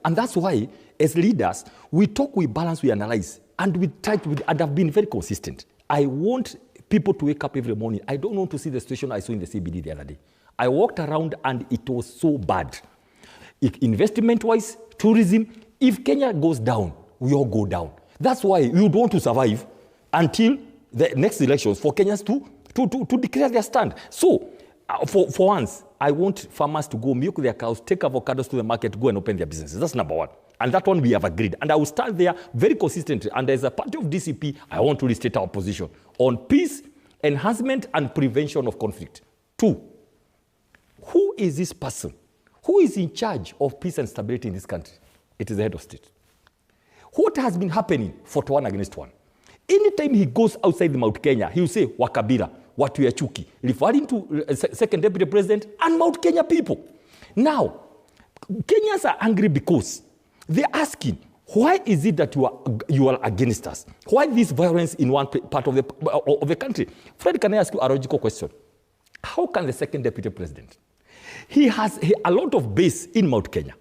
And that's why, as leaders, we talk, we balance, we analyze, and we try to, and have been very consistent. I want people to wake up every morning. I don't want to see the situation I saw in the CBD the other day. I walked around and it was so bad. Investment-wise, tourism, if Kenya goes down, we all go down. That's why we would want to survive until the next elections for Kenyans to declare their stand. So, for once, I want farmers to go milk their cows, take avocados to the market, go and open their businesses. That's number one. And that one we have agreed. And I will stand there very consistently. And as a party of DCP, I want to restate our position on peace, enhancement, and prevention of conflict. 2, who is this person? Who is in charge of peace and stability in this country? It is the head of state. What has been happening 41 against 1? Anytime he goes outside the Mount Kenya, he will say, Wakabira, Watu ya Chuki, referring to second deputy president and Mount Kenya people. Now, Kenyans are angry because they're asking, why is it that you are against us? Why this violence in one part of the country? Fred, can I ask you a logical question? How can the second deputy president, he has a lot of base in Mount Kenya,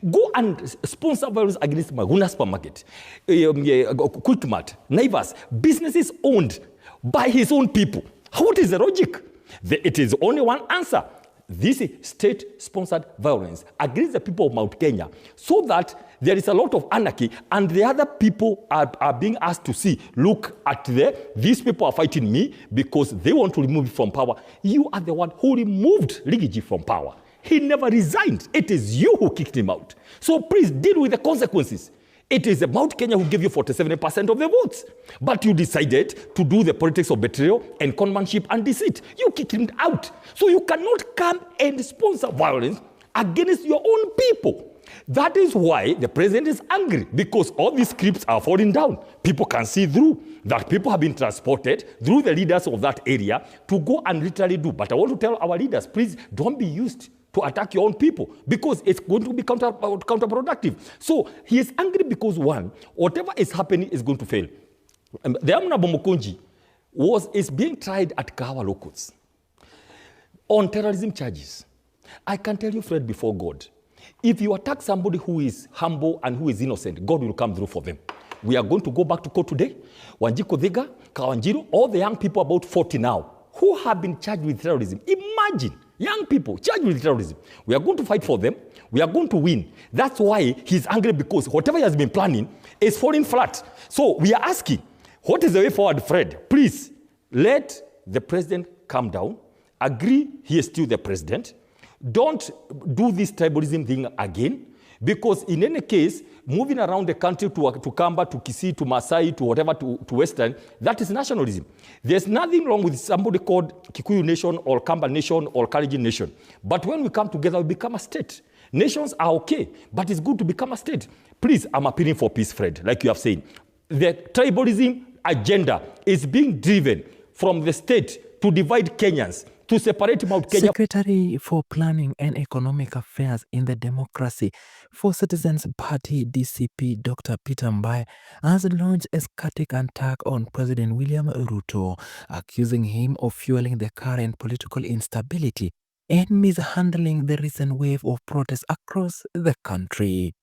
go and sponsor violence against Maguna Supermarket, Quickmart, Naivas, businesses owned by his own people? What is the logic? It is only one answer. This is state-sponsored violence against the people of Mount Kenya, so that there is a lot of anarchy, and the other people are being asked to see, look at these people are fighting me because they want to remove me from power. You are the one who removed Ligiji from power. He never resigned. It is you who kicked him out. So please deal with the consequences. It is Mount Kenya who gave you 47% of the votes. But you decided to do the politics of betrayal and conmanship and deceit. You kicked him out. So you cannot come and sponsor violence against your own people. That is why the president is angry, because all these scripts are falling down. People can see through that people have been transported through the leaders of that area to go and literally do. But I want to tell our leaders, please don't be used to attack your own people, because it's going to be counterproductive. So he is angry because, one, whatever is happening is going to fail. The Honorable Mukunji is being tried at Kahawa locals on terrorism charges. I can tell you, Fred, before God, if you attack somebody who is humble and who is innocent, God will come through for them. We are going to go back to court today. Wanjiko Thika, Kawanjiro, all the young people, about 40 now, who have been charged with terrorism. Imagine, young people charged with terrorism. We are going to fight for them. We are going to win. That's why he's angry, because whatever he has been planning is falling flat. So we are asking, what is the way forward, Fred? Please, let the president calm down. Agree he is still the president. Don't do this tribalism thing again, because in any case, moving around the country to Kamba, to Kisii, to Masai, to whatever, to Western, that is nationalism. There's nothing wrong with somebody called Kikuyu Nation or Kamba Nation or Kalenjin Nation. But when we come together, we become a state. Nations are okay, but it's good to become a state. Please, I'm appealing for peace, Fred, like you have said. The tribalism agenda is being driven from the state to divide Kenyans, to separate Mount Kenya. Secretary for Planning and Economic Affairs in the Democracy for Citizens Party DCP, Dr. Peter Mbae, has launched a static attack on President William Ruto, accusing him of fueling the current political instability and mishandling the recent wave of protests across the country.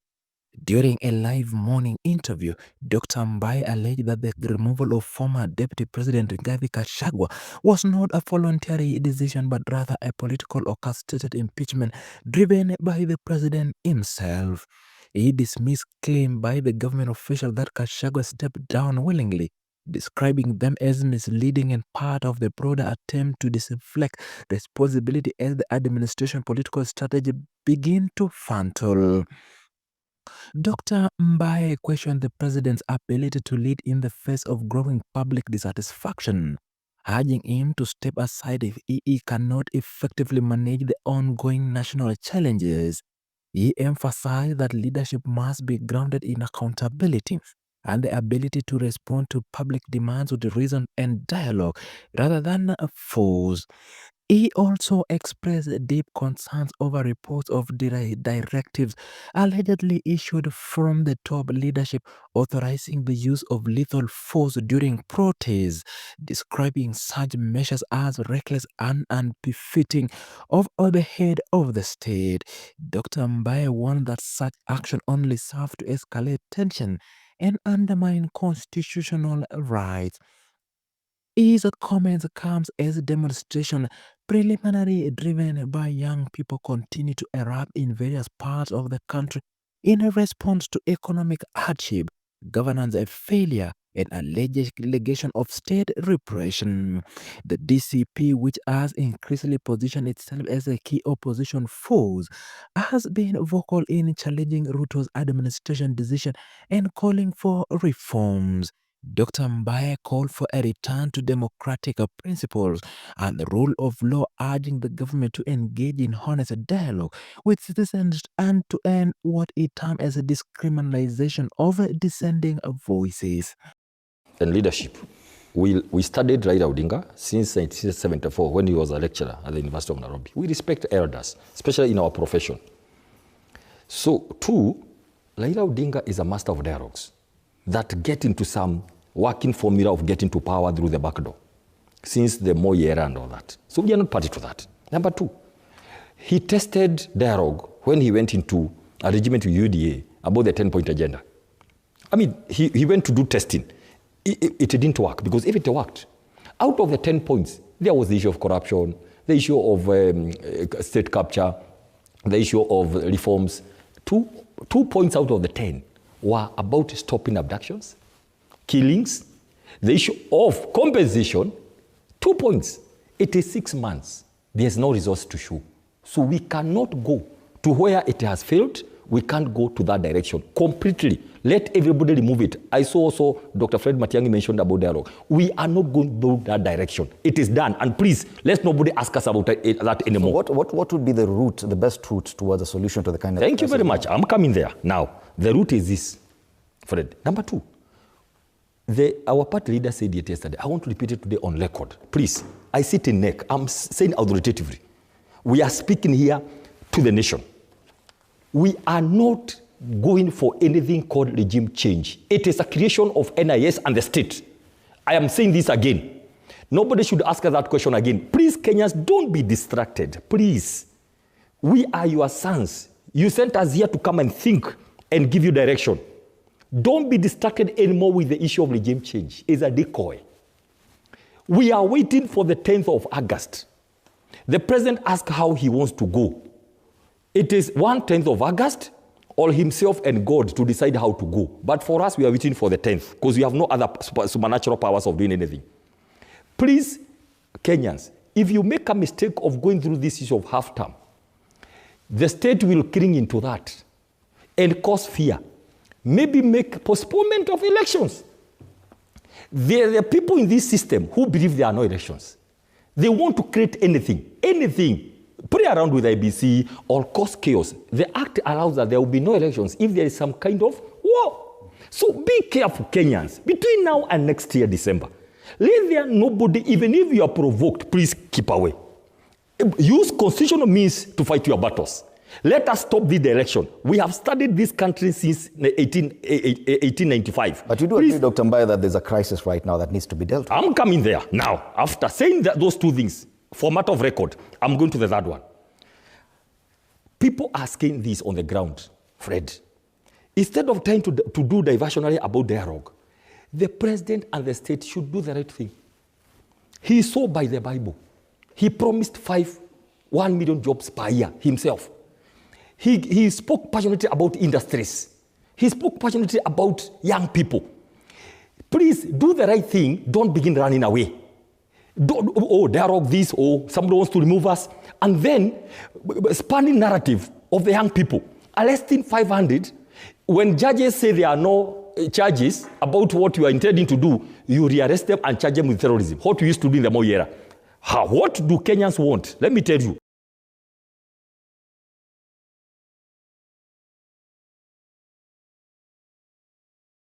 During a live morning interview, Dr. Mbae alleged that the removal of former Deputy President Rigathi Gachagua was not a voluntary decision, but rather a political orchestrated impeachment driven by the president himself. He dismissed claim by the government official that Gachagua stepped down willingly, describing them as misleading and part of the broader attempt to deflect responsibility as the administration political strategy begin to falter. Dr. Mbae questioned the president's ability to lead in the face of growing public dissatisfaction, urging him to step aside if he cannot effectively manage the ongoing national challenges. He emphasized that leadership must be grounded in accountability and the ability to respond to public demands with reason and dialogue rather than force. He also expressed deep concerns over reports of directives allegedly issued from the top leadership authorizing the use of lethal force during protests, describing such measures as reckless and unbefitting of the head of the state. Dr. Mbae warned that such action only served to escalate tension and undermine constitutional rights. His comments comes as a demonstration preliminary driven by young people continue to erupt in various parts of the country in a response to economic hardship, governance failure, and alleged allegation of state repression. The DCP, which has increasingly positioned itself as a key opposition force, has been vocal in challenging Ruto's administration decision and calling for reforms. Dr. Mbae called for a return to democratic principles and the rule of law, urging the government to engage in honest dialogue with citizens and to end what he termed as a discriminalization of dissenting voices. And leadership. We studied Raila Odinga since 1974 when he was a lecturer at the University of Nairobi. We respect elders, especially in our profession. So, two, Raila Odinga is a master of dialogues that get into some working formula of getting to power through the back door, since the Moi era and all that. So we are not party to that. Number two, he tested dialogue when he went into a regiment with UDA about the 10-point agenda. I mean, he went to do testing. It didn't work, because if it worked, out of the 10 points, there was the issue of corruption, the issue of state capture, the issue of reforms. Two points out of the 10 were about stopping abductions, killings, the issue of compensation. 2 points. It is 6 months. There's no resource to show. So we cannot go to where it has failed. We can't go to that direction completely. Let everybody remove it. I saw also Dr. Fred Matiang'i mentioned about dialogue. We are not going to that direction. It is done. And please, let nobody ask us about that anymore. So what would be the route, the best route towards a solution to the kind of... Thank you very much. I'm coming there. Now, the route is this, Fred. Number two, our party leader said it yesterday. I want to repeat it today on record. Please, I sit in NEC. I'm saying authoritatively. We are speaking here to the nation. We are not going for anything called regime change. It is a creation of NIS and the state. I am saying this again. Nobody should ask us that question again. Please, Kenyans, don't be distracted. Please. We are your sons. You sent us here to come and think and give you direction. Don't be distracted anymore with the issue of regime change. It's a decoy. We are waiting for the 10th of August. The president asked how he wants to go. It is 10th of August, or himself and God to decide how to go. But for us, we are waiting for the 10th, because we have no other supernatural powers of doing anything. Please, Kenyans, if you make a mistake of going through this issue of half-term, the state will cling into that and cause fear. Maybe make postponement of elections. There are people in this system who believe there are no elections. They want to create anything, play around with IBC or cause chaos. The act allows that there will be no elections if there is some kind of war. So be careful, Kenyans. Between now and next year, December, let there nobody, even if you are provoked, please keep away. Use constitutional means to fight your battles. Let us stop the election. We have studied this country since 1895. But you do agree, Dr. Mbae, that there's a crisis right now that needs to be dealt with? I'm coming there now. After saying those two things, format of record, I'm going to the third one. People are saying this on the ground, Fred. Instead of trying to do diversionary about dialogue, the president and the state should do the right thing. He saw by the Bible. He promised 1 million jobs per year himself. He spoke passionately about industries. He spoke passionately about young people. Please do the right thing. Don't begin running away. Dialogue this, somebody wants to remove us. And then, spanning narrative of the young people. Arresting 500, when judges say there are no charges about what you are intending to do, you rearrest them and charge them with terrorism. What we used to do in the Moi era. What do Kenyans want? Let me tell you.